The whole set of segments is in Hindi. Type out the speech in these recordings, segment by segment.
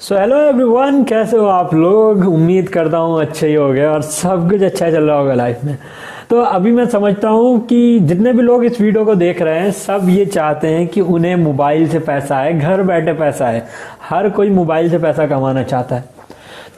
सो हेलो एवरीवन, कैसे हो आप लोग। उम्मीद करता हूँ अच्छे ही हो गए और सब कुछ अच्छा चल रहा होगा लाइफ में। तो अभी मैं समझता हूँ कि जितने भी लोग इस वीडियो को देख रहे हैं सब ये चाहते हैं कि उन्हें मोबाइल से पैसा आए, घर बैठे पैसा आए। हर कोई मोबाइल से पैसा कमाना चाहता है।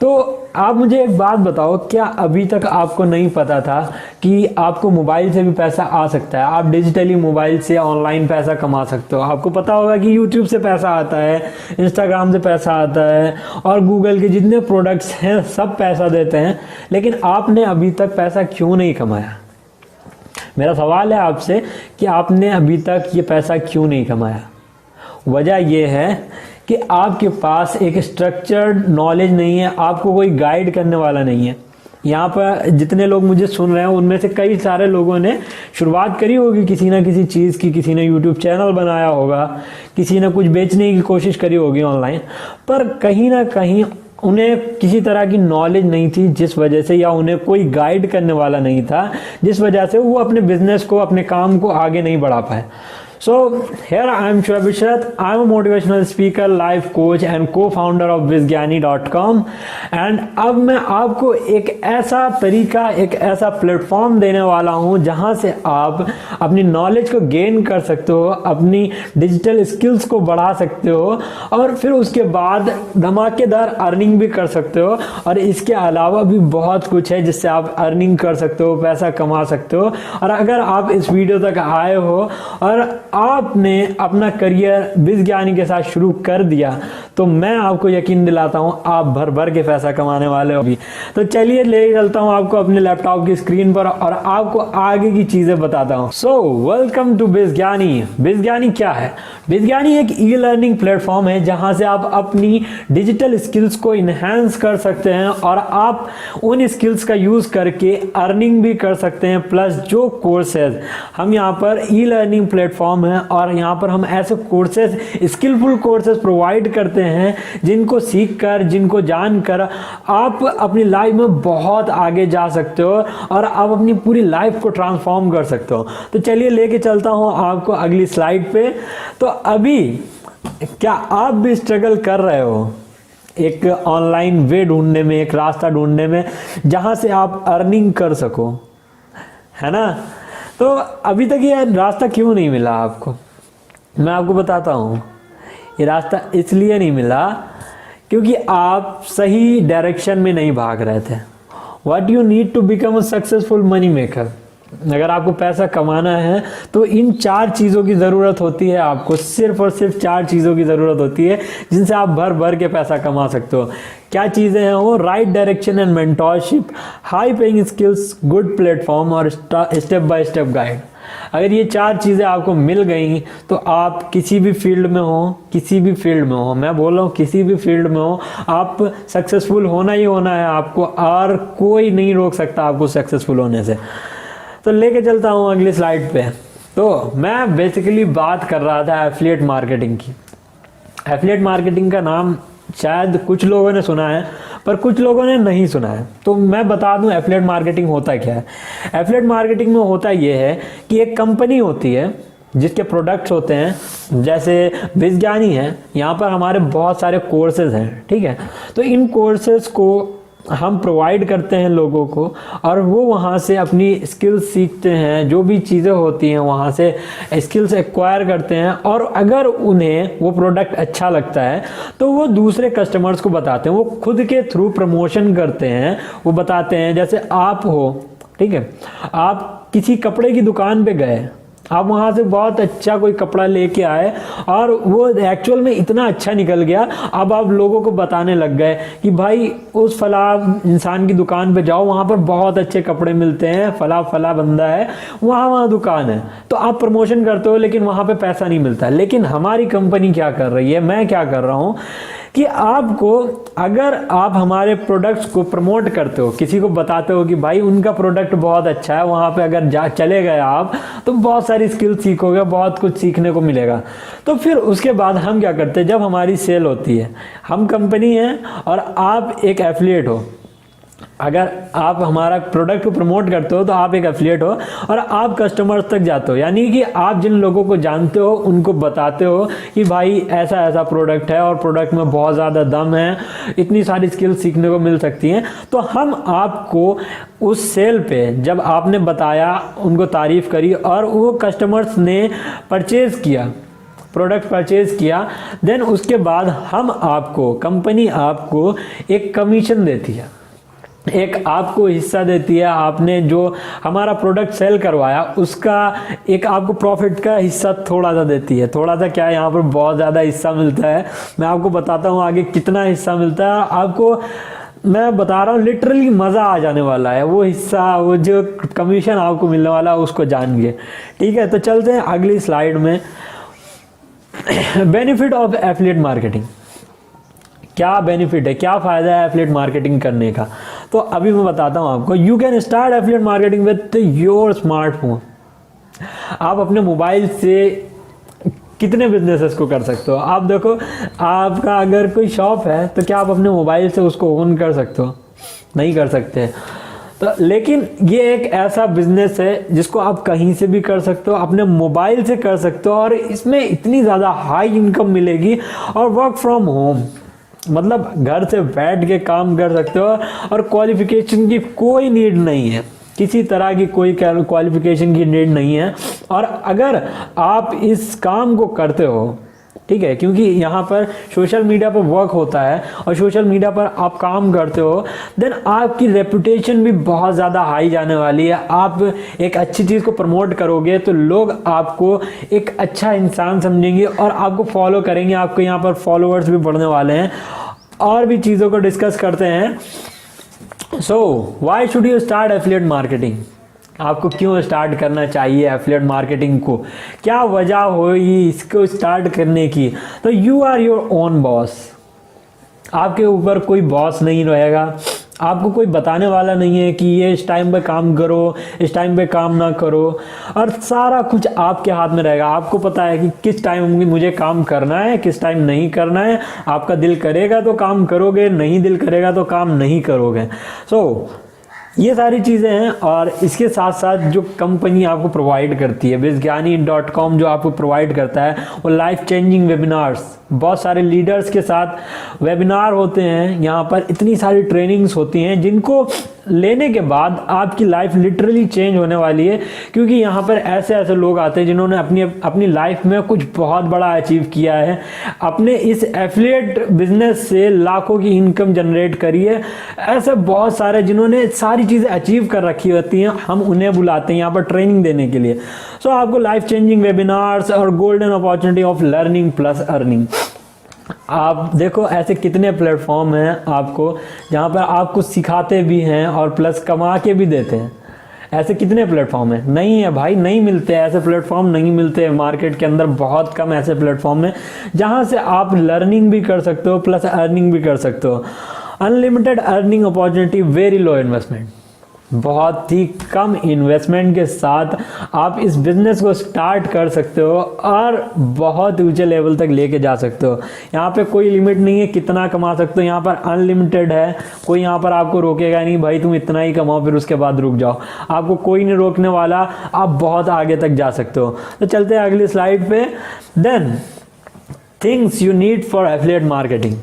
तो आप मुझे एक बात बताओ, क्या अभी तक आपको नहीं पता था कि आपको मोबाइल से भी पैसा आ सकता है? आप डिजिटली मोबाइल से ऑनलाइन पैसा कमा सकते हो। आपको पता होगा कि यूट्यूब से पैसा आता है, इंस्टाग्राम से पैसा आता है और गूगल के जितने प्रोडक्ट्स हैं सब पैसा देते हैं। लेकिन आपने अभी तक पैसा क्यों नहीं कमाया? मेरा सवाल है आपसे कि आपने अभी तक ये पैसा क्यों नहीं कमाया? वजह यह है कि आपके पास एक स्ट्रक्चर्ड नॉलेज नहीं है, आपको कोई गाइड करने वाला नहीं है। यहाँ पर जितने लोग मुझे सुन रहे हैं उनमें से कई सारे लोगों ने शुरुआत करी होगी किसी ना किसी चीज़ की। किसी ने यूट्यूब चैनल बनाया होगा, किसी ने कुछ बेचने की कोशिश करी होगी ऑनलाइन, पर कहीं ना कहीं उन्हें किसी तरह की नॉलेज नहीं थी, जिस वजह से, या उन्हें कोई गाइड करने वाला नहीं था, जिस वजह से वो अपने बिजनेस को, अपने काम को आगे नहीं बढ़ा पाए। So here I am Shoaib Ishrat. I am a motivational speaker, life coach and co-founder of bizgyani.com. And अब मैं आपको एक ऐसा तरीका, एक ऐसा प्लेटफॉर्म देने वाला हूँ जहाँ से आप अपनी नॉलेज को गेन कर सकते हो, अपनी डिजिटल स्किल्स को बढ़ा सकते हो और फिर उसके बाद धमाकेदार अर्निंग भी कर सकते हो। और इसके अलावा भी बहुत कुछ है जिससे आप अर्निंग कर सकते हो, पैसा कमा सकते हो। और अगर आप इस वीडियो तक आए हो और आपने अपना करियर बिज़ज्ञानी के साथ शुरू कर दिया तो मैं आपको यकीन दिलाता हूं आप भर भर के पैसा कमाने वाले हो भी। तो चलिए ले चलता हूं आपको अपने लैपटॉप की स्क्रीन पर और आपको आगे की चीजें बताता हूं। So welcome to बिज़ज्ञानी। बिज़ज्ञानी क्या है? बिज़ज्ञानी एक ई लर्निंग प्लेटफॉर्म है जहां से आप अपनी डिजिटल स्किल्स को इन्हेंस कर सकते हैं और आप उन स्किल्स का यूज करके अर्निंग भी कर सकते हैं। प्लस जो कोर्सेज हम यहाँ पर ई लर्निंग प्लेटफॉर्म है और यहाँ पर हम ऐसे कोर्सेज, स्किलफुल कोर्सेज प्रोवाइड करते हैं जिनको सीखकर, जिनको जानकर आप अपनी लाइफ में बहुत आगे जा सकते हो और आप अपनी पूरी लाइफ को ट्रांसफॉर्म कर सकते हो। तो चलिए लेके चलता हूं आपको अगली स्लाइड पे। तो अभी क्या आप भी स्ट्रगल कर रहे हो एक ऑनलाइन वे ढूंढने में, एक रास्ता ढूंढने में जहां से आप अर्निंग कर सको, है ना? तो अभी तक ये रास्ता क्यों नहीं मिला आपको? मैं आपको बताता हूँ। ये रास्ता इसलिए नहीं मिला क्योंकि आप सही डायरेक्शन में नहीं भाग रहे थे। What you need to become a successful money maker, अगर आपको पैसा कमाना है तो इन 4 चीज़ों की ज़रूरत होती है। आपको सिर्फ और सिर्फ 4 चीज़ों की ज़रूरत होती है जिनसे आप भर भर के पैसा कमा सकते हो। क्या चीज़ें हैं वो? Right direction and mentorship, high paying skills, good platform और स्टेप बाय स्टेप गाइड। अगर ये 4 चीज़ें आपको मिल गई तो आप किसी भी फील्ड में हो, किसी भी फील्ड में हो, मैं बोल रहा हूँ किसी भी फील्ड में हो, आप सक्सेसफुल होना ही होना है आपको, और कोई नहीं रोक सकता आपको सक्सेसफुल होने से। तो लेके चलता हूँ अगली स्लाइड पे। तो मैं बेसिकली बात कर रहा था एफिलिएट मार्केटिंग की। एफिलिएट मार्केटिंग का नाम शायद कुछ लोगों ने सुना है पर कुछ लोगों ने नहीं सुना है। तो मैं बता दूं एफिलिएट मार्केटिंग होता क्या है। एफिलिएट मार्केटिंग में होता ये है कि एक कंपनी होती है जिसके प्रोडक्ट्स होते हैं, जैसे बिज़ज्ञानी है, यहाँ पर हमारे बहुत सारे कोर्सेज हैं, ठीक है? तो इन कोर्सेज को हम प्रोवाइड करते हैं लोगों को और वो वहाँ से अपनी स्किल्स सीखते हैं, जो भी चीज़ें होती हैं वहाँ से स्किल्स एक्वायर करते हैं। और अगर उन्हें वो प्रोडक्ट अच्छा लगता है तो वो दूसरे कस्टमर्स को बताते हैं, वो खुद के थ्रू प्रमोशन करते हैं। वो बताते हैं, जैसे आप हो, ठीक है, आप किसी कपड़े की दुकान पे गए, आप वहाँ से बहुत अच्छा कोई कपड़ा लेके आए और वो एक्चुअल में इतना अच्छा निकल गया, अब आप लोगों को बताने लग गए कि भाई उस फला इंसान की दुकान पे जाओ, वहाँ पर बहुत अच्छे कपड़े मिलते हैं, फला फला बंदा है, वहाँ दुकान है। तो आप प्रमोशन करते हो लेकिन वहाँ पे पैसा नहीं मिलता। लेकिन हमारी कंपनी क्या कर रही है, मैं क्या कर रहा हूँ कि आपको, अगर आप हमारे प्रोडक्ट्स को प्रमोट करते हो, किसी को बताते हो कि भाई उनका प्रोडक्ट बहुत अच्छा है, वहाँ पे अगर चले गए आप तो बहुत सारी स्किल सीखोगे, बहुत कुछ सीखने को मिलेगा। तो फिर उसके बाद हम क्या करते हैं, जब हमारी सेल होती है, हम कंपनी है और आप एक एफिलिएट हो, अगर आप हमारा प्रोडक्ट को प्रमोट करते हो तो आप एक एफिलिएट हो और आप कस्टमर्स तक जाते हो, यानी कि आप जिन लोगों को जानते हो उनको बताते हो कि भाई ऐसा ऐसा प्रोडक्ट है और प्रोडक्ट में बहुत ज़्यादा दम है, इतनी सारी स्किल्स सीखने को मिल सकती हैं। तो हम आपको उस सेल पे जब आपने बताया, उनको तारीफ़ करी और वो कस्टमर्स ने परचेज़ किया, प्रोडक्ट परचेज किया, देन उसके बाद हम आपको, कंपनी आपको एक कमीशन देती है, एक आपको हिस्सा देती है। आपने जो हमारा प्रोडक्ट सेल करवाया उसका एक आपको प्रॉफिट का हिस्सा थोड़ा सा देती है। थोड़ा सा क्या, यहाँ पर बहुत ज़्यादा हिस्सा मिलता है। मैं आपको बताता हूँ आगे कितना हिस्सा मिलता है आपको, मैं बता रहा हूँ, लिटरली मज़ा आ जाने वाला है। वो हिस्सा, वो जो कमीशन आपको मिलने वाला है उसको जान के, ठीक है। तो चलते हैं अगली स्लाइड में। बेनिफिट ऑफ एफिलिएट मार्केटिंग, क्या बेनिफिट है, क्या फ़ायदा है एफिलिएट मार्केटिंग करने का। तो अभी मैं बताता हूँ आपको। You can start affiliate marketing with your smartphone. आप अपने मोबाइल से कितने बिजनेसेस को कर सकते हो। आप देखो, आपका अगर कोई शॉप है तो क्या आप अपने मोबाइल से उसको ओन कर सकते हो? नहीं कर सकते। तो लेकिन ये एक ऐसा बिजनेस है जिसको आप कहीं से भी कर सकते हो, अपने मोबाइल से कर सकते हो, और इसमें इतनी ज़्यादा हाई इनकम मिलेगी। और वर्क फ्रॉम होम, मतलब घर से बैठ के काम कर सकते हो और क्वालिफिकेशन की कोई नीड नहीं है, किसी तरह की कोई क्वालिफिकेशन की नीड नहीं है। और अगर आप इस काम को करते हो, ठीक है, क्योंकि यहाँ पर सोशल मीडिया पर वर्क होता है और सोशल मीडिया पर आप काम करते हो, देन आपकी रेपुटेशन भी बहुत ज़्यादा हाई जाने वाली है। आप एक अच्छी चीज़ को प्रमोट करोगे तो लोग आपको एक अच्छा इंसान समझेंगे और आपको फॉलो करेंगे। आपको यहाँ पर फॉलोअर्स भी बढ़ने वाले हैं। और भी चीज़ों को डिस्कस करते हैं। So why should you start affiliate marketing, आपको क्यों स्टार्ट करना चाहिए एफिलिएट मार्केटिंग को, क्या वजह होगी इसको स्टार्ट करने की। तो you are your own boss, आपके ऊपर कोई बॉस नहीं रहेगा, आपको कोई बताने वाला नहीं है कि ये इस टाइम पे काम करो, इस टाइम पे काम ना करो, और सारा कुछ आपके हाथ में रहेगा। आपको पता है कि किस टाइम मुझे काम करना है, किस टाइम नहीं करना है। आपका दिल करेगा तो काम करोगे, नहीं दिल करेगा तो काम नहीं करोगे। सो ये सारी चीज़ें हैं। और इसके साथ साथ जो कंपनी आपको प्रोवाइड करती है, bizgyani.com, जो आपको प्रोवाइड करता है वो लाइफ चेंजिंग वेबिनार्स, बहुत सारे लीडर्स के साथ वेबिनार होते हैं। यहाँ पर इतनी सारी ट्रेनिंग्स होती हैं जिनको लेने के बाद आपकी लाइफ लिटरली चेंज होने वाली है। क्योंकि यहाँ पर ऐसे ऐसे लोग आते हैं जिन्होंने अपनी लाइफ में कुछ बहुत बड़ा अचीव किया है, अपने इस एफिलिएट बिजनेस से लाखों की इनकम जनरेट करी है। ऐसे बहुत सारे जिन्होंने सारी चीज़ें अचीव कर रखी होती हैं, हम उन्हें बुलाते हैं यहाँ पर ट्रेनिंग देने के लिए। सो आपको लाइफ चेंजिंग वेबिनार्स और golden opportunity of learning plus earning, आप देखो ऐसे कितने प्लेटफॉर्म हैं आपको जहाँ पर आपको सिखाते भी हैं और प्लस कमा के भी देते हैं। ऐसे कितने प्लेटफॉर्म हैं? नहीं है भाई, नहीं मिलते ऐसे प्लेटफॉर्म, नहीं मिलते मार्केट के अंदर। बहुत कम ऐसे प्लेटफॉर्म हैं जहाँ से आप लर्निंग भी कर सकते हो प्लस अर्निंग भी कर सकते हो। Unlimited earning opportunity, very low investment, बहुत ही कम इन्वेस्टमेंट के साथ आप इस बिज़नेस को स्टार्ट कर सकते हो और बहुत ऊंचे लेवल तक लेके जा सकते हो। यहाँ पे कोई लिमिट नहीं है कितना कमा सकते हो, यहाँ पर अनलिमिटेड है। कोई यहाँ पर आपको रोकेगा नहीं, भाई तुम इतना ही कमाओ फिर उसके बाद रुक जाओ, आपको कोई नहीं रोकने वाला। आप बहुत आगे तक जा सकते हो। तो चलते हैं अगली स्लाइड पे। Then things you need for affiliate marketing,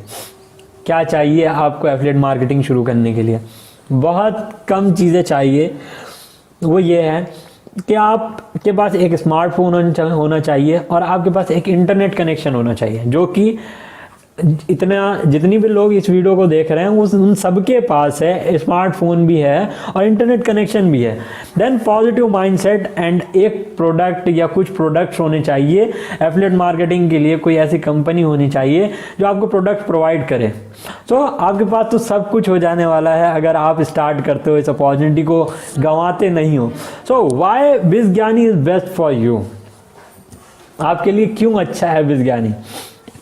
क्या चाहिए आपको एफिलिएट मार्केटिंग शुरू करने के लिए? बहुत कम चीज़ें चाहिए। वो ये है कि आपके पास एक स्मार्टफोन होना चाहिए और आपके पास एक इंटरनेट कनेक्शन होना चाहिए, जो कि जितनी भी लोग इस वीडियो को देख रहे हैं उन सबके पास है। स्मार्टफोन भी है और इंटरनेट कनेक्शन भी है। देन पॉजिटिव माइंडसेट एंड एक प्रोडक्ट या कुछ प्रोडक्ट्स होने चाहिए। एफिलिएट मार्केटिंग के लिए कोई ऐसी कंपनी होनी चाहिए जो आपको प्रोडक्ट प्रोवाइड करे। तो आपके पास तो सब कुछ हो जाने वाला है अगर आप स्टार्ट करते हो, इस अपॉर्चुनिटी को गंवाते नहीं हो। So why Bizgyani is best for you, आपके लिए क्यों अच्छा है बिज़ज्ञानी,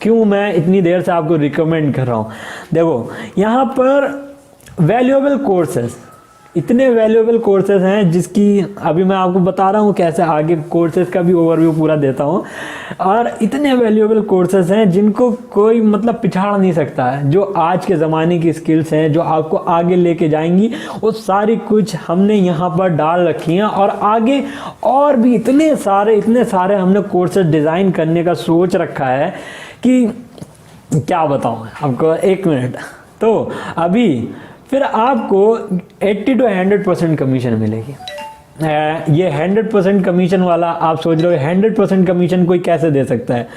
क्यों मैं इतनी देर से आपको रिकमेंड कर रहा हूँ। देखो यहाँ पर वैल्यूएबल कोर्सेस, इतने वैल्यूएबल कोर्सेज हैं जिसकी अभी मैं आपको बता रहा हूँ कैसे, आगे कोर्सेज का भी ओवरव्यू पूरा देता हूँ। और इतने वैल्यूएबल कोर्सेज हैं जिनको कोई मतलब पिछाड़ नहीं सकता है। जो आज के ज़माने की स्किल्स हैं जो आपको आगे लेके जाएंगी, वो सारी कुछ हमने यहाँ पर डाल रखी हैं। और आगे और भी इतने सारे हमने कोर्सेज डिज़ाइन करने का सोच रखा है कि क्या बताऊँ आपको, 1 मिनट। तो अभी फिर आपको 80 to 100% कमीशन मिलेगी। ये 100% कमीशन वाला आप सोच रहे हो 100% कमीशन कोई कैसे दे सकता है,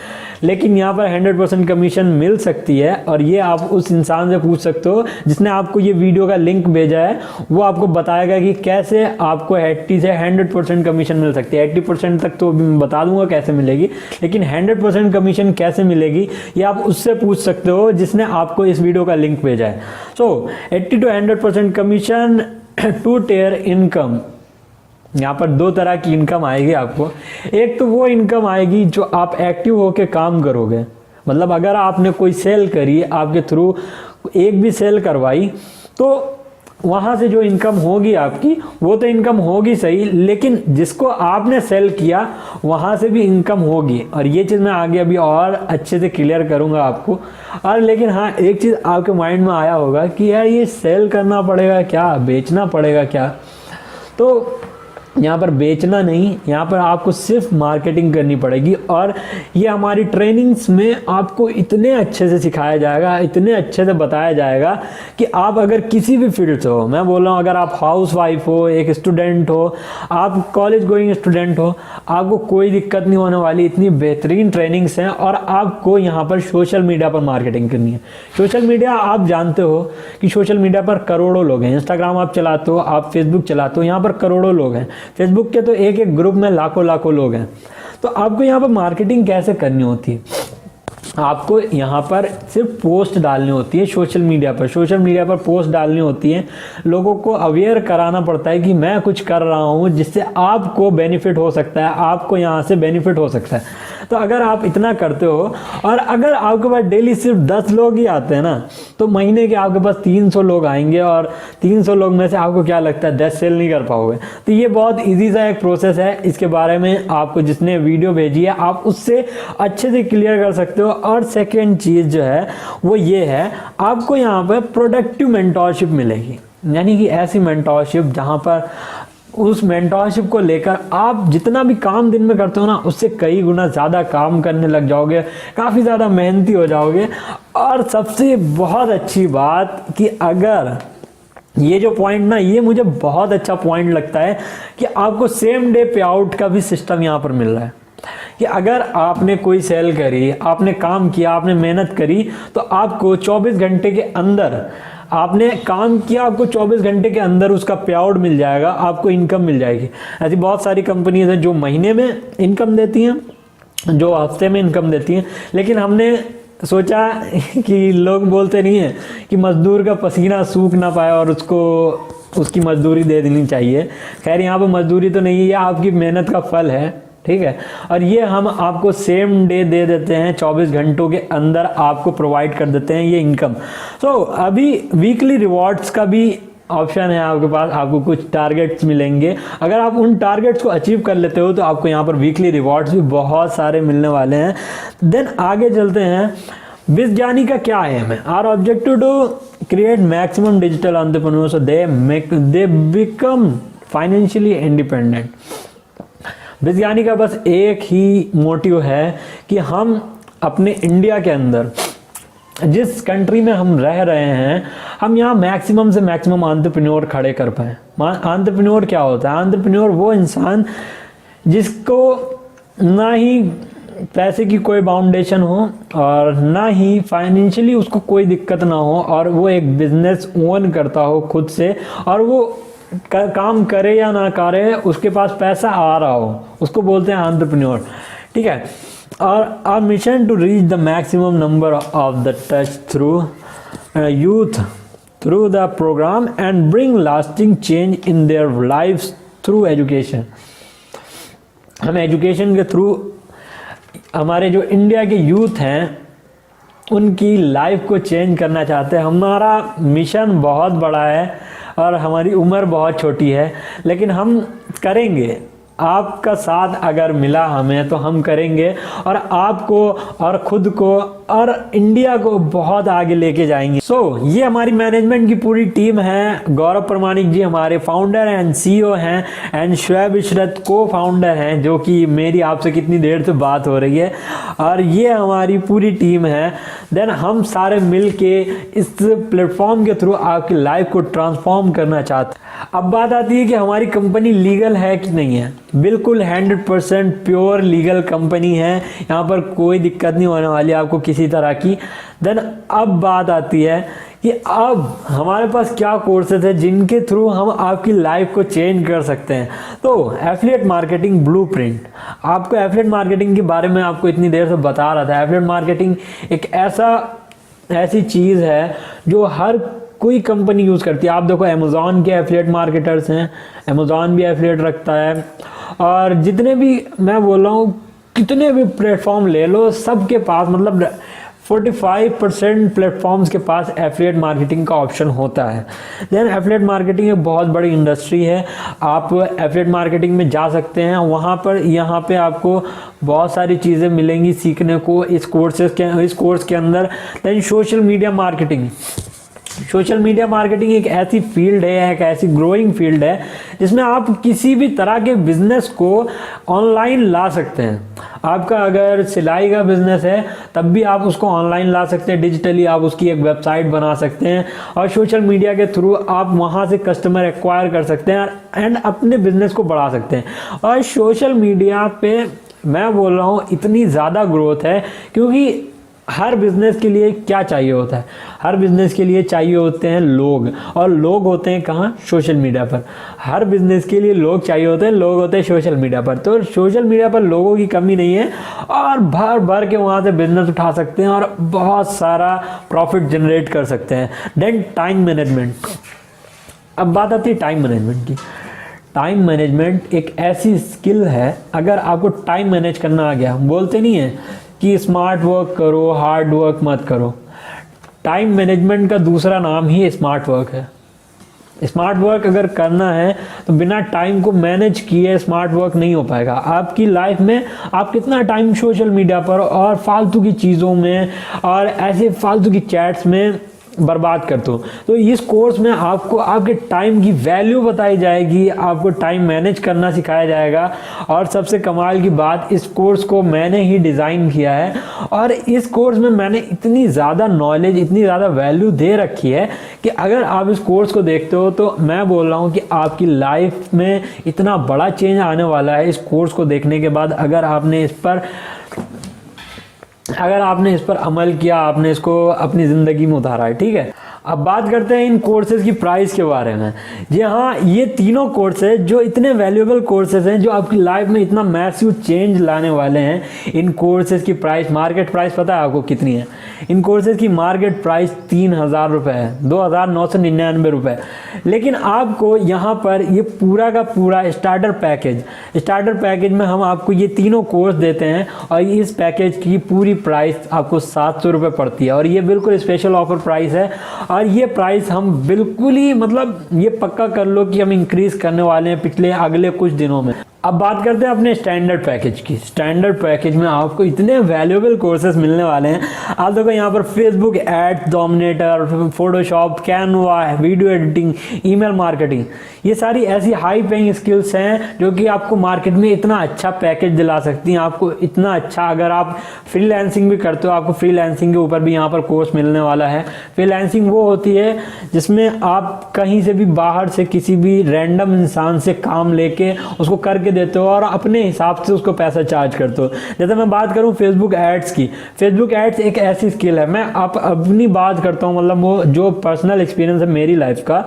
लेकिन यहाँ पर 100% कमीशन मिल सकती है। और ये आप उस इंसान से पूछ सकते हो जिसने आपको ये वीडियो का लिंक भेजा है, वो आपको बताएगा कि कैसे आपको 80 से 100% कमीशन मिल सकती है। 80% तक तो मैं बता दूंगा कैसे मिलेगी, लेकिन 100% कमीशन कैसे मिलेगी ये आप उससे पूछ सकते हो जिसने आपको इस वीडियो का लिंक भेजा है। सो 80 to 100% कमीशन, 2 tier इनकम। यहाँ पर 2 तरह की इनकम आएगी आपको। एक तो वो इनकम आएगी जो आप एक्टिव होके काम करोगे, मतलब अगर आपने कोई सेल करी, आपके थ्रू एक भी सेल करवाई, तो वहाँ से जो इनकम होगी आपकी, वो तो इनकम होगी सही, लेकिन जिसको आपने सेल किया वहाँ से भी इनकम होगी। और ये चीज़ मैं आगे अभी और अच्छे से क्लियर करूँगा आपको। और लेकिन हाँ, एक चीज़ आपके माइंड में आया होगा कि यार ये सेल करना पड़ेगा क्या, बेचना पड़ेगा क्या? तो यहाँ पर बेचना नहीं, यहाँ पर आपको सिर्फ मार्केटिंग करनी पड़ेगी। और ये हमारी ट्रेनिंग्स में आपको इतने अच्छे से सिखाया जाएगा, इतने अच्छे से बताया जाएगा कि आप अगर किसी भी फील्ड से हो, मैं बोल रहा हूँ अगर आप हाउस वाइफ हो, एक स्टूडेंट हो, आप कॉलेज गोइंग स्टूडेंट हो, आपको कोई दिक्कत नहीं होने वाली। इतनी बेहतरीन ट्रेनिंग्स हैं। और आपको यहाँ पर सोशल मीडिया पर मार्केटिंग करनी है। सोशल मीडिया आप जानते हो कि सोशल मीडिया पर करोड़ों लोग हैं। इंस्टाग्राम आप चलाते हो, आप फेसबुक चलाते हो, यहाँ पर करोड़ों लोग हैं। फेसबुक के तो एक ग्रुप में लाखों लोग हैं। तो आपको यहाँ पर मार्केटिंग कैसे करनी होती है? आपको यहाँ पर सिर्फ पोस्ट डालनी होती है सोशल मीडिया पर पोस्ट डालनी होती है। लोगों को अवेयर कराना पड़ता है कि मैं कुछ कर रहा हूँ जिससे आपको बेनिफिट हो सकता है, आपको यहाँ से बेनिफिट हो सकता है। तो अगर आप इतना करते हो, और अगर आपके पास डेली सिर्फ 10 लोग ही आते हैं ना, तो महीने के आपके पास 300 लोग आएंगे। और 300 लोग में से आपको क्या लगता है 10 सेल नहीं कर पाओगे? तो ये बहुत ईजी सा एक प्रोसेस है। इसके बारे में आपको जिसने वीडियो भेजी है आप उससे अच्छे से क्लियर कर सकते हो। और सेकेंड चीज़ जो है वो ये है, आपको यहाँ पर प्रोडक्टिव मेंटोरशिप मिलेगी। यानी कि ऐसी मेंटोरशिप जहाँ पर उस मेंटोरशिप को लेकर आप जितना भी काम दिन में करते हो ना, उससे कई गुना ज़्यादा काम करने लग जाओगे, काफ़ी ज़्यादा मेहनती हो जाओगे। और सबसे बहुत अच्छी बात कि अगर ये जो पॉइंट ना, ये मुझे बहुत अच्छा पॉइंट लगता है कि आपको सेम डे पे आउट का भी सिस्टम यहाँ पर मिल रहा है। कि अगर आपने कोई सेल करी, आपने काम किया, आपने मेहनत करी, तो आपको 24 घंटे के अंदर, आपने काम किया, आपको 24 घंटे के अंदर उसका पे आउट मिल जाएगा, आपको इनकम मिल जाएगी। ऐसी बहुत सारी कंपनीज हैं जो महीने में इनकम देती हैं, जो हफ्ते में इनकम देती हैं। लेकिन हमने सोचा कि लोग बोलते नहीं हैं कि मजदूर का पसीना सूख ना पाए और उसको उसकी मजदूरी दे देनी चाहिए। खैर, यहाँ पर मजदूरी तो नहीं है, ये आपकी मेहनत का फल है, ठीक है। और ये हम आपको सेम डे दे देते हैं, 24 घंटों के अंदर आपको प्रोवाइड कर देते हैं ये इनकम। सो अभी वीकली रिवॉर्ड्स का भी ऑप्शन है आपके पास। आपको कुछ टारगेट्स मिलेंगे, अगर आप उन टारगेट्स को अचीव कर लेते हो तो आपको यहाँ पर वीकली रिवॉर्ड्स भी बहुत सारे मिलने वाले हैं। देन आगे चलते हैं। बिजजानी का क्या एम है? Our objective to create maximum digital entrepreneurs so they become financially independent. Bizgyani का बस एक ही मोटिव है कि हम अपने इंडिया के अंदर, जिस कंट्री में हम रह रहे हैं, हम यहाँ मैक्सिमम से मैक्सिमम एंटरप्रेन्योर खड़े कर पाएँ। एंटरप्रेन्योर क्या होता है? एंटरप्रेन्योर वो इंसान जिसको ना ही पैसे की कोई बाउंडेशन हो और ना ही फाइनेंशियली उसको कोई दिक्कत ना हो, और वो एक बिजनेस ओन करता हो खुद से, और वो काम करे या ना करे उसके पास पैसा आ रहा हो, उसको बोलते हैं एंटरप्रेन्योर, ठीक है। और our mission to reach the maximum number of the touch through youth through the program and bring lasting change in their lifes through education. हम एजुकेशन के थ्रू हमारे जो इंडिया के यूथ हैं उनकी लाइफ को चेंज करना चाहते हैं। हमारा मिशन बहुत बड़ा है और हमारी उम्र बहुत छोटी है, लेकिन हम करेंगे। आपका साथ अगर मिला हमें तो हम करेंगे और आपको और खुद को और इंडिया को बहुत आगे लेके जाएंगे। ये हमारी मैनेजमेंट की पूरी टीम है। गौरव प्रमाणिक जी हमारे फाउंडर एंड सीईओ हैं एंड शुएब इशरत को फाउंडर हैं, जो कि मेरी आपसे कितनी देर से बात हो रही है, और ये हमारी पूरी टीम है। देन हम सारे मिल के इस प्लेटफॉर्म के थ्रू आपकी लाइफ को ट्रांसफॉर्म करना चाहते हैं। अब बात आती है कि हमारी कंपनी लीगल है कि नहीं है। बिल्कुल 100% प्योर लीगल कंपनी है, यहाँ पर कोई दिक्कत नहीं होने वाली आपको किसी तरह की। देन अब बात आती है कि अब हमारे पास क्या कोर्सेज है जिनके थ्रू हम आपकी लाइफ को चेंज कर सकते हैं। तो एफिलिएट मार्केटिंग ब्लूप्रिंट, आपको एफिलिएट मार्केटिंग के बारे में आपको इतनी देर से बता रहा था। एफिलिएट मार्केटिंग एक ऐसी चीज़ है जो हर कोई कंपनी यूज़ करती है। आप देखो अमेज़ॉन के एफिलिएट मार्केटर्स हैं, अमेज़ॉन भी एफिलिएट रखता है, और जितने भी मैं बोल रहा हूँ कितने भी प्लेटफॉर्म ले लो, सबके पास मतलब 45% प्लेटफॉर्म्स के पास एफिलिएट मार्केटिंग का ऑप्शन होता है। देन एफिलिएट मार्केटिंग एक बहुत बड़ी इंडस्ट्री है। आप एफिलिएट मार्केटिंग में जा सकते हैं, वहाँ पर यहाँ पे आपको बहुत सारी चीज़ें मिलेंगी सीखने को इस कोर्स के अंदर। Then social media marketing, social media marketing एक ऐसी फील्ड है, एक ऐसी ग्रोइंग फील्ड है जिसमें आप किसी भी तरह के बिजनेस को ऑनलाइन ला सकते हैं। आपका अगर सिलाई का बिजनेस है तब भी आप उसको ऑनलाइन ला सकते हैं, डिजिटली आप उसकी एक वेबसाइट बना सकते हैं और सोशल मीडिया के थ्रू आप वहां से कस्टमर एक्वायर कर सकते हैं एंड अपने बिजनेस को बढ़ा सकते हैं। और सोशल मीडिया पे मैं बोल रहा हूँ इतनी ज़्यादा ग्रोथ है क्योंकि हर बिजनेस के लिए क्या चाहिए होता है, हर बिजनेस के लिए चाहिए होते हैं लोग, और लोग होते हैं कहाँ, सोशल मीडिया पर। हर बिजनेस के लिए लोग चाहिए होते हैं, लोग होते हैं सोशल मीडिया पर। तो सोशल मीडिया पर लोगों की कमी नहीं है और भर भर के वहाँ से बिजनेस उठा सकते हैं और बहुत सारा प्रॉफिट जनरेट कर सकते हैं। देन टाइम मैनेजमेंट, अब बात आती है टाइम मैनेजमेंट की। टाइम मैनेजमेंट एक ऐसी स्किल है, अगर आपको टाइम मैनेज करना आ गया, बोलते नहीं है कि स्मार्ट वर्क करो, हार्ड वर्क मत करो। टाइम मैनेजमेंट का दूसरा नाम ही स्मार्ट वर्क है। स्मार्ट वर्क अगर करना है तो बिना टाइम को मैनेज किए स्मार्ट वर्क नहीं हो पाएगा। आपकी लाइफ में आप कितना टाइम सोशल मीडिया पर और फालतू की चीज़ों में और ऐसे फालतू की चैट्स में बर्बाद करते हो। तो इस कोर्स में आपको आपके टाइम की वैल्यू बताई जाएगी, आपको टाइम मैनेज करना सिखाया जाएगा। और सबसे कमाल की बात, इस कोर्स को मैंने ही डिज़ाइन किया है और इस कोर्स में मैंने इतनी ज़्यादा नॉलेज, इतनी ज़्यादा वैल्यू दे रखी है कि अगर आप इस कोर्स को देखते हो तो मैं बोल रहा हूँ कि आपकी लाइफ में इतना बड़ा चेंज आने वाला है इस कोर्स को देखने के बाद। अगर आपने इस पर अमल किया, आपने इसको अपनी ज़िंदगी में उतारा है, ठीक है। अब बात करते हैं इन कोर्सेज़ की प्राइस के बारे में। जी हाँ, ये तीनों कोर्सेज जो इतने वैल्यूएबल कोर्सेज हैं, जो आपकी लाइफ में इतना मैसिव चेंज लाने वाले हैं, इन कोर्सेज़ की प्राइस, मार्केट प्राइस पता है आपको कितनी है? इन कोर्सेज़ की मार्केट प्राइस 3,000 रुपये है, 2,999 रुपये। लेकिन आपको यहाँ पर ये पूरा का पूरा स्टार्टर पैकेज में हम आपको ये तीनों कोर्स देते हैं और इस पैकेज की पूरी प्राइस आपको 700 रुपये पड़ती है। और ये बिल्कुल स्पेशल ऑफर प्राइस है और ये प्राइस हम बिल्कुल ही मतलब ये पक्का कर लो कि हम इंक्रीज करने वाले हैं अगले कुछ दिनों में। अब बात करते हैं अपने स्टैंडर्ड पैकेज की। स्टैंडर्ड पैकेज में आपको इतने वैल्यूएबल कोर्सेज मिलने वाले हैं। आप देखो यहाँ पर Facebook ads, dominator, Photoshop, Canva, video editing, email marketing, ये सारी ऐसी हाई पेइंग स्किल्स हैं जो कि आपको मार्केट में इतना अच्छा पैकेज दिला सकती हैं। आपको इतना अच्छा, अगर आप फ्रीलांसिंग भी करते हो, आपको फ्रीलांसिंग के ऊपर भी यहाँ पर कोर्स मिलने वाला है। फ्रीलांसिंग वो होती है जिसमें आप कहीं से भी बाहर से किसी भी रैंडम इंसान से काम लेके उसको करके देते हो और अपने हिसाब से उसको पैसा चार्ज करते हो। जैसे मैं बात करूं फेसबुक एड्स की, फेसबुक एड्स एक ऐसी स्किल है, मैं अपनी बात करता हूं, मतलब वो जो पर्सनल एक्सपीरियंस है मेरी लाइफ का।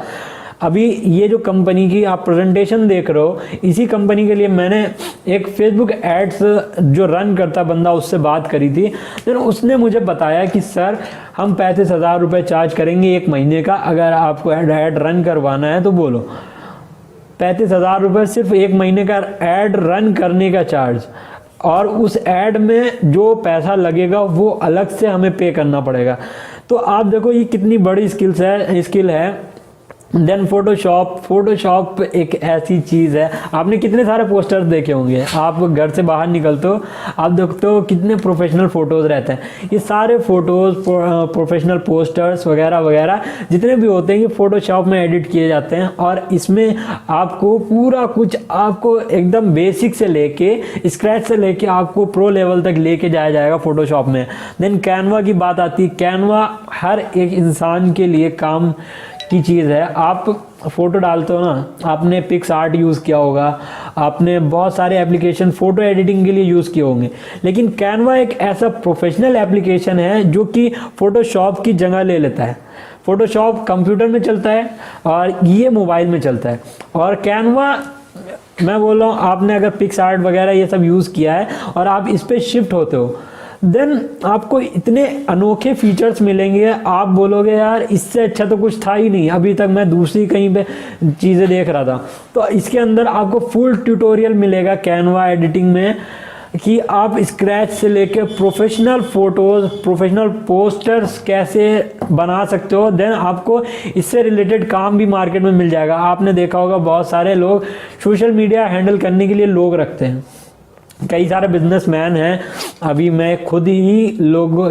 अभी ये जो कंपनी की आप प्रेजेंटेशन देख रहे हो, इसी कंपनी के लिए मैंने एक फेसबुक एड्स जो रन करता बंदा उससे बात करी थी। फिर उसने मुझे बताया कि सर हम 35,000 रुपये चार्ज करेंगे 1 महीने का, अगर आपको एड रन करवाना है तो बोलो। 35,000 रुपये सिर्फ 1 महीने का एड रन करने का चार्ज। और उस ऐड में जो पैसा लगेगा वो अलग से हमें पे करना पड़ेगा। तो आप देखो ये कितनी बड़ी स्किल है। देन फोटोशॉप एक ऐसी चीज़ है, आपने कितने सारे पोस्टर्स देखे होंगे, आप घर से बाहर निकलते हो आप देखते हो कितने प्रोफेशनल फ़ोटोज़ रहते हैं। ये सारे फ़ोटोज़ प्रोफेशनल पोस्टर्स वगैरह वगैरह जितने भी होते हैं ये फ़ोटोशॉप में एडिट किए जाते हैं, और इसमें आपको पूरा कुछ आपको एकदम बेसिक से लेके स्क्रैच से लेके आपको प्रो लेवल तक लेके जाया जाएगा फ़ोटोशॉप में। देन कैनवा की बात आती है, कैनवा हर एक इंसान के लिए काम की चीज़ है। आप फ़ोटो डालते हो ना, आपने पिक्सआर्ट यूज़ किया होगा, आपने बहुत सारे एप्लीकेशन फ़ोटो एडिटिंग के लिए यूज़ किए होंगे, लेकिन कैनवा एक ऐसा प्रोफेशनल एप्लीकेशन है जो कि फ़ोटोशॉप की जगह ले लेता है। फ़ोटोशॉप कंप्यूटर में चलता है और ये मोबाइल में चलता है। और कैनवा, मैं बोल रहा हूँ, आपने अगर पिक्सआर्ट वगैरह ये सब यूज़ किया है और आप इस पर शिफ्ट होते हो, देन आपको इतने अनोखे फीचर्स मिलेंगे, आप बोलोगे यार इससे अच्छा तो कुछ था ही नहीं, अभी तक मैं दूसरी कहीं पे चीज़ें देख रहा था। तो इसके अंदर आपको फुल ट्यूटोरियल मिलेगा कैनवा एडिटिंग में कि आप स्क्रैच से लेके प्रोफेशनल फ़ोटोज़, प्रोफेशनल पोस्टर्स कैसे बना सकते हो। देन आपको इससे रिलेटेड काम भी मार्केट में मिल जाएगा। आपने देखा होगा बहुत सारे लोग सोशल मीडिया हैंडल करने के लिए लोग रखते हैं, कई सारे बिजनेसमैन हैं। अभी मैं खुद ही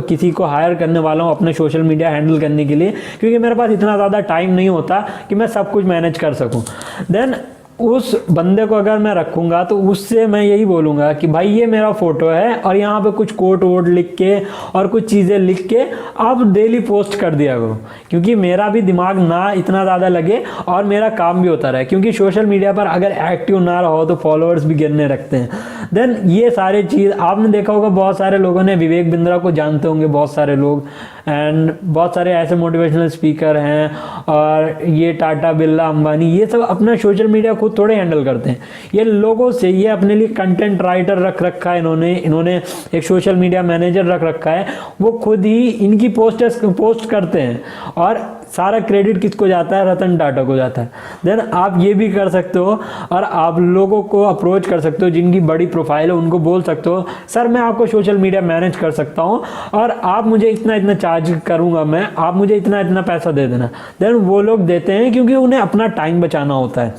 किसी को हायर करने वाला हूँ अपने सोशल मीडिया हैंडल करने के लिए, क्योंकि मेरे पास इतना ज़्यादा टाइम नहीं होता कि मैं सब कुछ मैनेज कर सकूँ। देन उस बंदे को अगर मैं रखूँगा तो उससे मैं यही बोलूँगा कि भाई ये मेरा फ़ोटो है और यहाँ पे कुछ कोड वोड लिख के और कुछ चीज़ें लिख के आप डेली पोस्ट कर दिया करो, क्योंकि मेरा भी दिमाग ना इतना ज़्यादा लगे और मेरा काम भी होता रहे। क्योंकि सोशल मीडिया पर अगर एक्टिव ना रहो तो फॉलोअर्स भी गिरने रखते हैं। देन ये सारी चीज़ आपने देखा होगा, बहुत सारे लोगों ने विवेक बिंद्रा को जानते होंगे बहुत सारे लोग, एंड बहुत सारे ऐसे मोटिवेशनल स्पीकर हैं, और ये टाटा बिरला अंबानी ये सब अपना सोशल मीडिया खुद थोड़े हैंडल करते हैं। ये लोगों से, ये अपने लिए कंटेंट राइटर रख रखा है इन्होंने एक सोशल मीडिया मैनेजर रख रखा है, वो खुद ही इनकी पोस्ट करते हैं और सारा क्रेडिट किसको जाता है, रतन टाटा को जाता है। देन आप ये भी कर सकते हो और आप लोगों को अप्रोच कर सकते हो जिनकी बड़ी प्रोफाइल है, उनको बोल सकते हो सर मैं आपको सोशल मीडिया मैनेज कर सकता हूँ और आप मुझे इतना चार्ज करूँगा मैं, आप मुझे इतना पैसा दे देना। देन वो लोग देते हैं क्योंकि उन्हें अपना टाइम बचाना होता है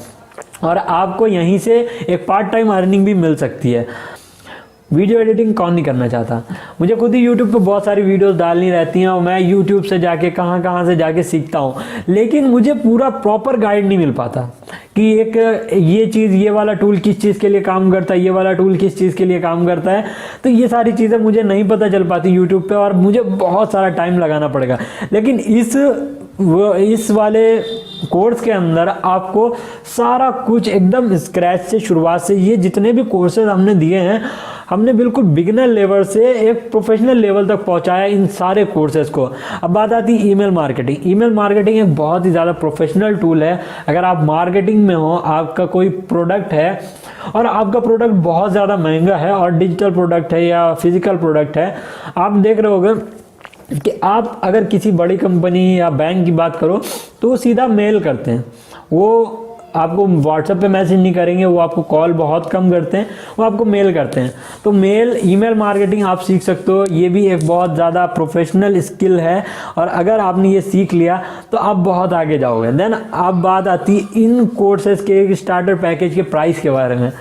और आपको यहीं से एक पार्ट टाइम अर्निंग भी मिल सकती है। वीडियो एडिटिंग कौन नहीं करना चाहता। मुझे खुद ही यूट्यूब पे बहुत सारी वीडियोस डालनी रहती हैं और मैं यूट्यूब से जाके कहाँ से जाके सीखता हूँ, लेकिन मुझे पूरा प्रॉपर गाइड नहीं मिल पाता कि एक ये चीज़, ये वाला टूल किस चीज़ के लिए काम करता है, ये वाला टूल किस चीज़ के लिए काम करता है। तो ये सारी चीज़ें मुझे नहीं पता चल पाती यूट्यूब पे और मुझे बहुत सारा टाइम लगाना पड़ेगा। लेकिन इस वाले कोर्स के अंदर आपको सारा कुछ एकदम स्क्रैच से, शुरुआत से, ये जितने भी कोर्सेज हमने दिए हैं हमने बिल्कुल बिगिनर लेवल से एक प्रोफेशनल लेवल तक पहुंचाया इन सारे कोर्सेज को। अब बात आती है ईमेल मार्केटिंग। ईमेल मार्केटिंग एक बहुत ही ज़्यादा प्रोफेशनल टूल है। अगर आप मार्केटिंग में हो, आपका कोई प्रोडक्ट है और आपका प्रोडक्ट बहुत ज़्यादा महंगा है और डिजिटल प्रोडक्ट है या फिजिकल प्रोडक्ट है, आप देख रहे होगे कि आप अगर किसी बड़ी कंपनी या बैंक की बात करो तो वो सीधा मेल करते हैं, वो आपको व्हाट्सएप पे मैसेज नहीं करेंगे, वो आपको कॉल बहुत कम करते हैं, वो आपको मेल करते हैं। तो ईमेल मार्केटिंग आप सीख सकते हो, ये भी एक बहुत ज़्यादा प्रोफेशनल स्किल है और अगर आपने ये सीख लिया तो आप बहुत आगे जाओगे। देन अब बात आती है इन कोर्सेज के स्टार्टर पैकेज के प्राइस के बारे में।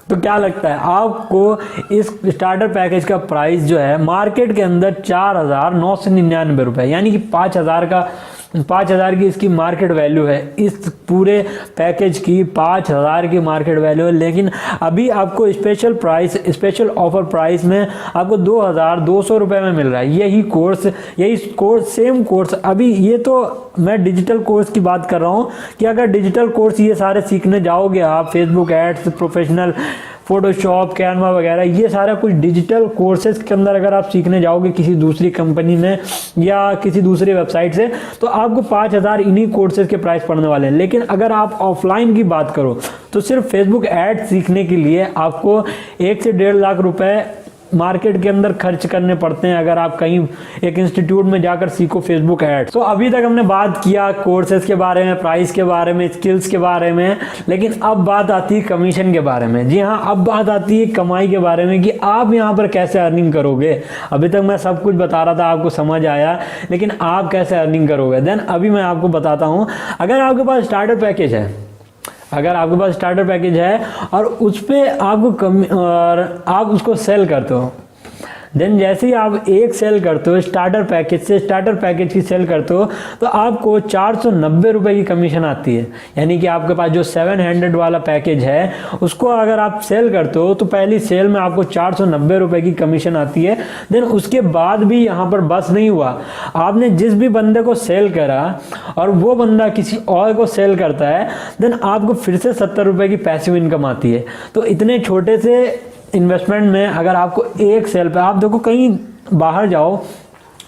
तो क्या लगता है आपको, इस स्टार्टर पैकेज का प्राइस जो है मार्केट के अंदर 4,999 रुपये, यानी कि 5,000 की इसकी मार्केट वैल्यू है। इस पूरे पैकेज की 5,000 की मार्केट वैल्यू है, लेकिन अभी आपको स्पेशल ऑफर प्राइस में आपको 2,200 रुपये में मिल रहा है यही कोर्स, सेम कोर्स। अभी ये तो मैं डिजिटल कोर्स की बात कर रहा हूँ कि अगर डिजिटल कोर्स ये सारे सीखने जाओगे आप, Facebook ads, professional Photoshop, Canva वगैरह, ये सारा कुछ डिजिटल कोर्सेज के अंदर अगर आप सीखने जाओगे किसी दूसरी कंपनी में या किसी दूसरी वेबसाइट से, तो आपको 5,000 इन्हीं कोर्सेज के प्राइस पड़ने वाले हैं। लेकिन अगर आप ऑफलाइन की बात करो तो सिर्फ फेसबुक एड सीखने के लिए आपको 1 से 1.5 लाख रुपए मार्केट के अंदर खर्च करने पड़ते हैं अगर आप कहीं एक इंस्टीट्यूट में जाकर सीखो फेसबुक एड्स। तो अभी तक हमने बात किया कोर्सेज के बारे में, प्राइस के बारे में, स्किल्स के बारे में, लेकिन अब बात आती है कमीशन के बारे में। जी हाँ, अब बात आती है कमाई के बारे में कि आप यहाँ पर कैसे अर्निंग करोगे। अभी तक मैं सब कुछ बता रहा था, आपको समझ आया, लेकिन आप कैसे अर्निंग करोगे। देन अभी मैं आपको बताता हूँ, अगर आपके पास स्टार्टर पैकेज है, अगर आपके पास स्टार्टर पैकेज है और उस पर आपको और आप उसको सेल करते हो, देन जैसे ही आप एक सेल करते हो स्टार्टर पैकेज से, स्टार्टर पैकेज की सेल करते हो, तो आपको 490 रुपये की कमीशन आती है। यानी कि आपके पास जो 700 वाला पैकेज है उसको अगर आप सेल करते हो तो पहली सेल में आपको 490 रुपये की कमीशन आती है। देन उसके बाद भी यहाँ पर बस नहीं हुआ, आपने जिस भी बंदे को सेल करा और वो बंदा किसी और को सेल करता है, देन आपको फिर से 70 रुपये की पैसिव इनकम आती है। तो इतने छोटे से इन्वेस्टमेंट में अगर आपको एक सेल पे, आप देखो कहीं बाहर जाओ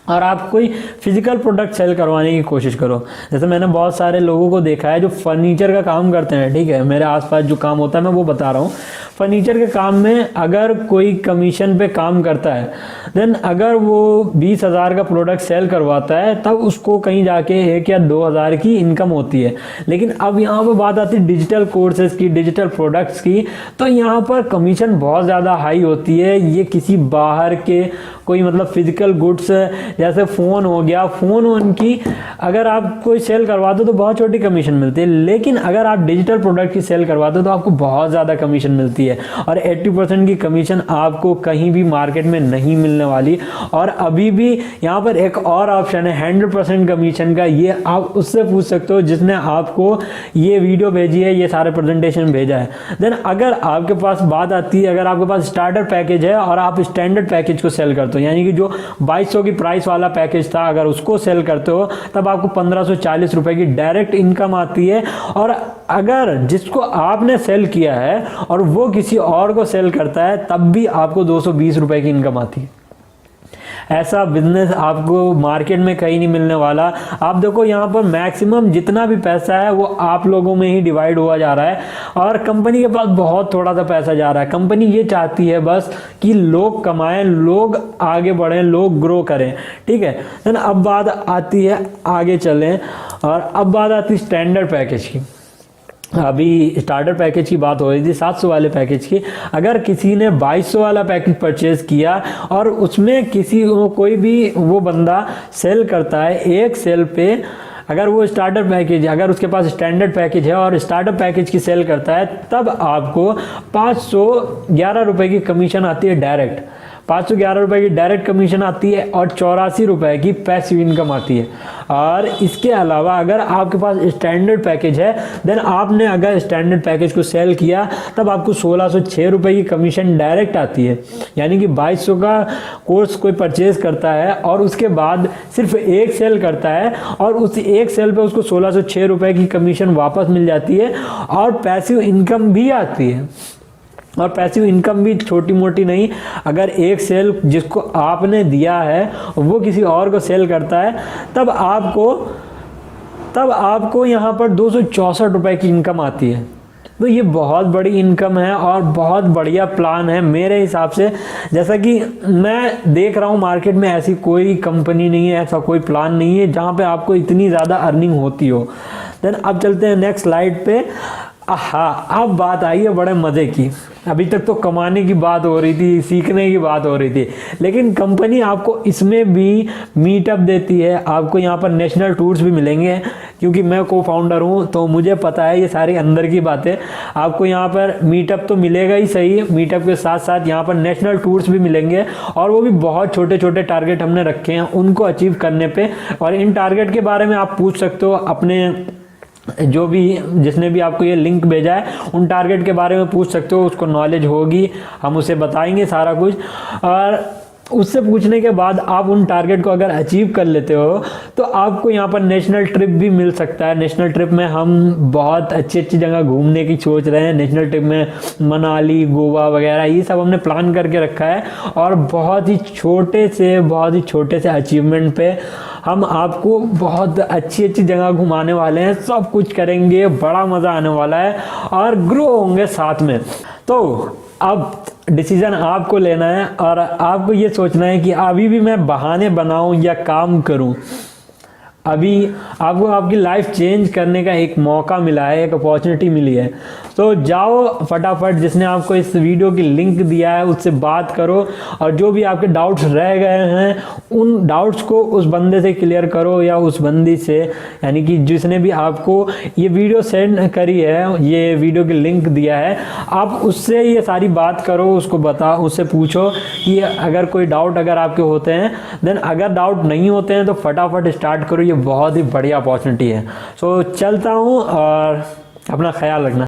और आप कोई फिजिकल प्रोडक्ट सेल करवाने की कोशिश करो। जैसे मैंने बहुत सारे लोगों को देखा है जो फर्नीचर का काम करते हैं, ठीक है, मेरे आसपास जो काम होता है मैं वो बता रहा हूँ। फर्नीचर के काम में अगर कोई कमीशन पे काम करता है, देन अगर वो 20,000 का प्रोडक्ट सेल करवाता है तब उसको कहीं जाके 1 या 2,000 की इनकम होती है। लेकिन अब यहाँ पर बात आती है डिजिटल कोर्सेज की, डिजिटल प्रोडक्ट्स की, तो यहाँ पर कमीशन बहुत ज़्यादा हाई होती है। ये किसी बाहर के कोई मतलब फिजिकल गुड्स जैसे फ़ोन हो गया, फ़ोन की अगर आप कोई सेल करवाते हो तो बहुत छोटी कमीशन मिलती है, लेकिन अगर आप डिजिटल प्रोडक्ट की सेल करवाते हो तो आपको बहुत ज़्यादा कमीशन मिलती है और 80% की कमीशन आपको कहीं भी मार्केट में नहीं मिलने वाली। और अभी भी यहाँ पर एक और ऑप्शन है 100% कमीशन का, ये आप उससे पूछ सकते हो जिसने आपको ये वीडियो भेजी है, ये सारे प्रेजेंटेशन भेजा है। देन अगर आपके पास बात आती है, अगर आपके पास स्टार्टर पैकेज है और आप स्टैंडर्ड पैकेज को सेल करते हो, यानी कि जो 2200 की प्राइस वाला पैकेज था, अगर उसको सेल करते हो तब आपको 1540 रुपए की डायरेक्ट इनकम आती है। और अगर जिसको आपने सेल किया है और वो किसी और को सेल करता है तब भी आपको 220 रुपए की इनकम आती है। ऐसा बिजनेस आपको मार्केट में कहीं नहीं मिलने वाला। आप देखो यहाँ पर मैक्सिमम जितना भी पैसा है वो आप लोगों में ही डिवाइड हुआ जा रहा है और कंपनी के पास बहुत थोड़ा सा पैसा जा रहा है। कंपनी ये चाहती है बस कि लोग कमाएं, लोग आगे बढ़ें, लोग ग्रो करें, ठीक है। देन अब बात आती है, आगे चलें, और अब बात आती है स्टैंडर्ड पैकेज की। अभी स्टार्टर पैकेज की बात हो रही थी, 700 वाले पैकेज की। अगर किसी ने 2200 वाला पैकेज परचेज किया और उसमें किसी कोई भी वो बंदा सेल करता है, एक सेल पे अगर वो स्टार्टर पैकेज, अगर उसके पास स्टैंडर्ड पैकेज है और स्टार्टर पैकेज की सेल करता है, तब आपको 511 रुपए की कमीशन आती है डायरेक्ट। 511 रुपए की डायरेक्ट कमीशन आती है और 84 रुपए की पैसिव इनकम आती है। और इसके अलावा अगर आपके पास स्टैंडर्ड पैकेज है, देन आपने अगर स्टैंडर्ड पैकेज को सेल किया तब आपको 1606 रुपए की कमीशन डायरेक्ट आती है। यानी कि 2200 का कोर्स कोई परचेज करता है और उसके बाद सिर्फ एक सेल करता है और उस एक सेल पे उसको 1606 रुपए की कमीशन वापस मिल जाती है और पैसिव इनकम भी आती है। और पैसिव इनकम भी छोटी मोटी नहीं, अगर एक सेल जिसको आपने दिया है वो किसी और को सेल करता है तब आपको यहाँ पर 264 रुपए की इनकम आती है। तो ये बहुत बड़ी इनकम है और बहुत बढ़िया प्लान है मेरे हिसाब से। जैसा कि मैं देख रहा हूँ मार्केट में ऐसी कोई कंपनी नहीं है, ऐसा कोई प्लान नहीं है जहाँ पे आपको इतनी ज़्यादा अर्निंग होती हो। देन अब चलते हैं नेक्स्ट स्लाइड पे। हाँ, अब बात आई है बड़े मज़े की। अभी तक तो कमाने की बात हो रही थी, सीखने की बात हो रही थी, लेकिन कंपनी आपको इसमें भी मीटअप देती है। आपको यहाँ पर नेशनल टूर्स भी मिलेंगे, क्योंकि मैं को फाउंडर हूँ तो मुझे पता है ये सारी अंदर की बातें। आपको यहाँ पर मीटअप तो मिलेगा ही सही, मीटअप के साथ साथ यहाँ पर नेशनल टूर्स भी मिलेंगे और वो भी बहुत छोटे छोटे टारगेट हमने रखे हैं उनको अचीव करने पे। और इन टारगेट के बारे में आप पूछ सकते हो अपने जो भी, जिसने भी आपको ये लिंक भेजा है, उन टारगेट के बारे में पूछ सकते हो, उसको नॉलेज होगी, हम उसे बताएंगे सारा कुछ। और उससे पूछने के बाद आप उन टारगेट को अगर अचीव कर लेते हो तो आपको यहाँ पर नेशनल ट्रिप भी मिल सकता है। नेशनल ट्रिप में हम बहुत अच्छी अच्छी जगह घूमने की सोच रहे हैं। नेशनल ट्रिप में मनाली, गोवा वगैरह ये सब हमने प्लान करके रखा है और बहुत ही छोटे से अचीवमेंट पे हम आपको बहुत अच्छी जगह घुमाने वाले हैं। सब कुछ करेंगे, बड़ा मज़ा आने वाला है और ग्रो होंगे साथ में। तो अब डिसीजन आपको लेना है और आपको ये सोचना है कि अभी भी मैं बहाने बनाऊं या काम करूं। अभी आपको आपकी लाइफ चेंज करने का एक मौका मिला है, एक अपॉर्चुनिटी मिली है। तो जाओ फटाफट, जिसने आपको इस वीडियो की लिंक दिया है उससे बात करो और जो भी आपके डाउट्स रह गए हैं उन डाउट्स को उस बंदे से क्लियर करो या उस बंदी से, यानी कि जिसने भी आपको ये वीडियो सेंड करी है, ये वीडियो की लिंक दिया है, आप उससे ये सारी बात करो, उसको बताओ, उससे पूछो कि अगर कोई डाउट अगर आपके होते हैं। देन अगर डाउट नहीं होते हैं तो फटाफट स्टार्ट करो, ये बहुत ही बढ़िया अपॉर्चुनिटी है। सो चलता हूँ और अपना ख्याल रखना।